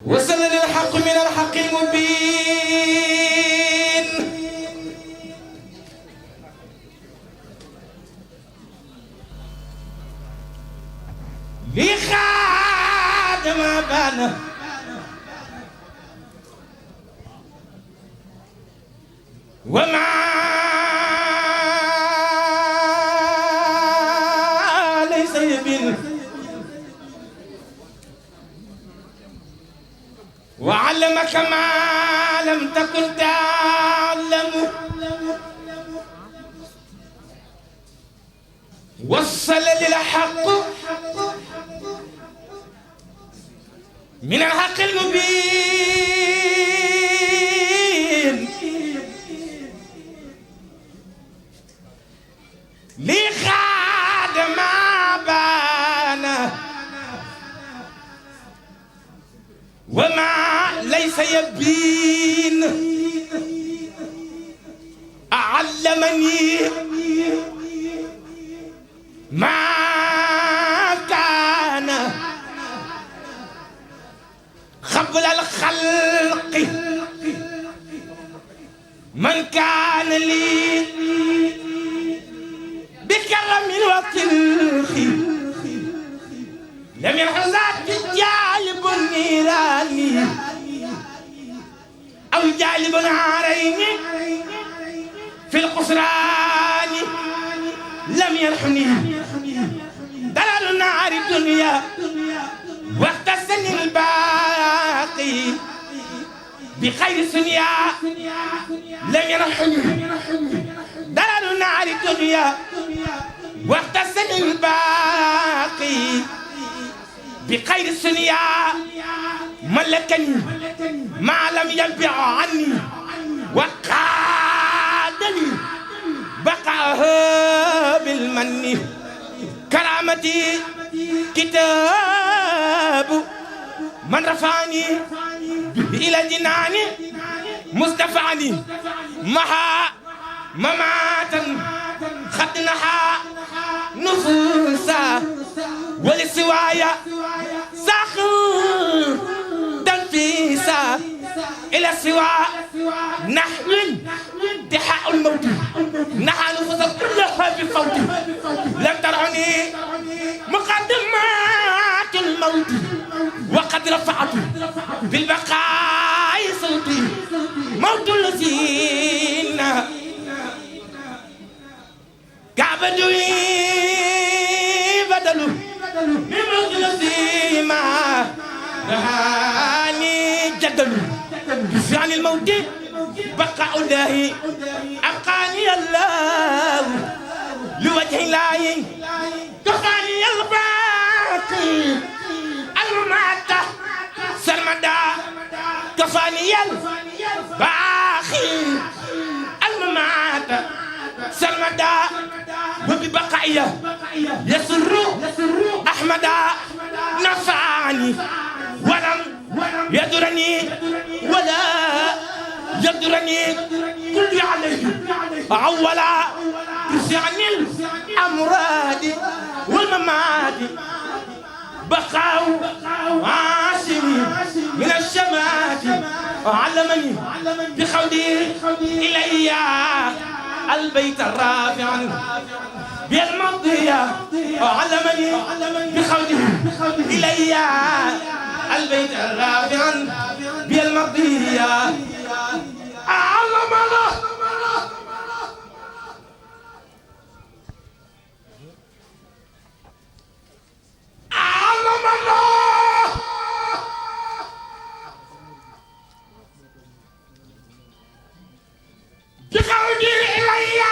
وصل للحق من الحق المبين لخادم بان وما ليس يبين وعلمك ما لم تكن تعلم وصل للحق من الحق المبين لخادم بان وما ليس يبين أعلمني ما كان قبل الخلق من كان لي بكرم وتلخ لم ينحل جالب النيران أو جالب العارين في القصران لم ينحني دلال النار الدنيا واغتسني الباقي بخير سنيا لم ينحني دلال النار الدنيا واغتسني الباقي بخير سنيا ملكني ما لم ينبع عني وقادني بقاها بالمن كرامتي كتاب من رفعني إلى جناني مصطفاني مها مماتا خدنها نفوسا ولسوايا ساخر تنفيسا إلى سوى نحو دحاء الموت نحى نفوس كلها بفوت لم ترعني مقدمات الموت وقد رفعت بالبقاء صوتي موت الذين كعبدوني بدلوا بموت الذين رهاني جدلوا بفعل الموت بقاء الله أبقاني الله لوجه الله كفاني الباقي الممات سرمدا كفاني الباقي الممات سرمدا وببقائي يسر أحمد نفعني ولم يدرني ولا يدرني كل عليه أولا عن الأمراض والممات بقاء عاصمي من الشمات علمني بخودي إلي البيت الرافع بالمضية علمني بخودي إلي البيت الرافع بالمضية علم الله علم الله بقولي إلي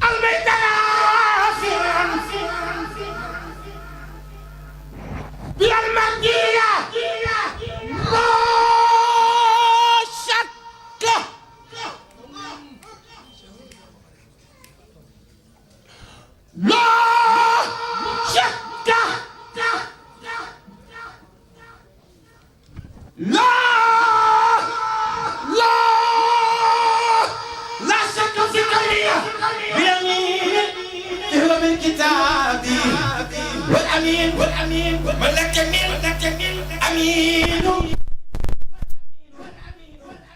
البيت الرافع بالمدينة لا شك لا شك لا شك في قلبي بيمين هو بالكتاب والأمين ملك من أمين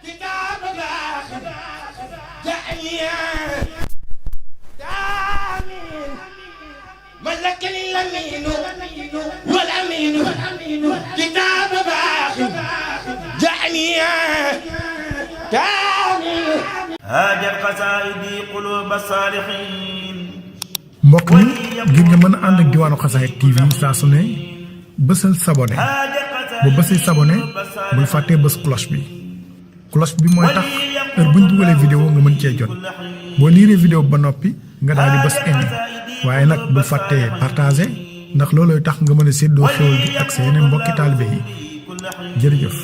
كتاب باخر جعليا آمين ملكني الأمين والأمين كتاب باخر جعليا آمين هاجت قصائدي قلوب الصالحين mbokk mi ngir nga mën a ànd ak diwaanu Xasaayid TV saa su ne bësal s'abonné bu bësee s'abonné bul fàttee bës cloche bi mooy tax heure buñ dugalee vidéo nga mën cee jot boo liiree vidéo ba noppi nga daal di bës aimé waaye nag bul fàttee partagé ndax loolooy tax nga mën a séddoo xéwal gi ak sa yeneen mbokki taalibe yi jërëjëf